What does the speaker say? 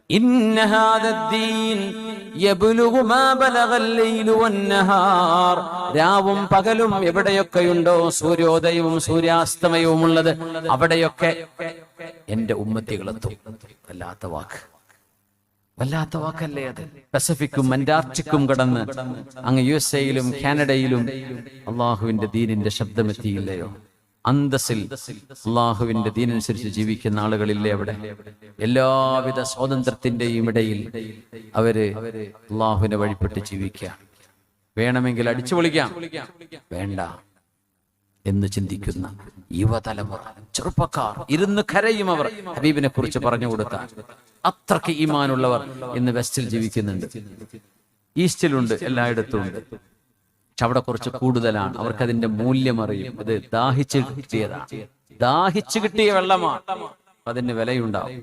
ഇന്ന ഹാദദ്ദീൻ യബ്ലുഗു മാ ബലഗൽ ലൈലു വന്നഹാർ. രാവും പകലും എവിടെയൊക്കെയുണ്ടോ സൂര്യോദയവും സൂര്യാസ്തമയവും ഉള്ളത് അവിടെയൊക്കെ എന്റെ ഉമ്മത്തികളെത്തും. വല്ലാത്ത വാക്കല്ലേ അത്. പസഫിക്കും അന്റാർട്ടിക്കും കടന്ന് അങ്ങ് USA-യിലും കാനഡയിലും അള്ളാഹുവിന്റെ ദീനിന്റെ ശബ്ദമെത്തിയില്ലയോ? അന്തസ്സിൽ അള്ളാഹുവിന്റെ ദീനനുസരിച്ച് ജീവിക്കുന്ന ആളുകളില്ലേ അവിടെ? എല്ലാവിധ സ്വാതന്ത്ര്യത്തിന്റെയും ഇടയിൽ അവര് അള്ളാഹുവിനെ വഴിപ്പെട്ട് ജീവിക്കുക. വേണമെങ്കിൽ അടിച്ചു പൊളിക്കാം, വേണ്ട എന്ന് ചിന്തിക്കുന്ന യുവതലമുറ, ചെറുപ്പക്കാർ ഇരുന്ന് കരയും. അവർ ഹബീബിനെ കുറിച്ച് പറഞ്ഞു കൊടുക്കാൻ അത്രയ്ക്ക് ഈമാനുള്ളവർ ഇന്ന് വെസ്റ്റിൽ ജീവിക്കുന്നുണ്ട്. ഈസ്റ്റിലുണ്ട്, എല്ലായിടത്തും ഉണ്ട്. പക്ഷെ അവിടെ കുറച്ച് കൂടുതലാണ്. അവർക്ക് അതിന്റെ മൂല്യം അറിയും. അത് ദാഹിച്ചു കിട്ടിയതാണ്, ദാഹിച്ചു കിട്ടിയ വെള്ളമാണ്, അതിന് വിലയുണ്ടാവും.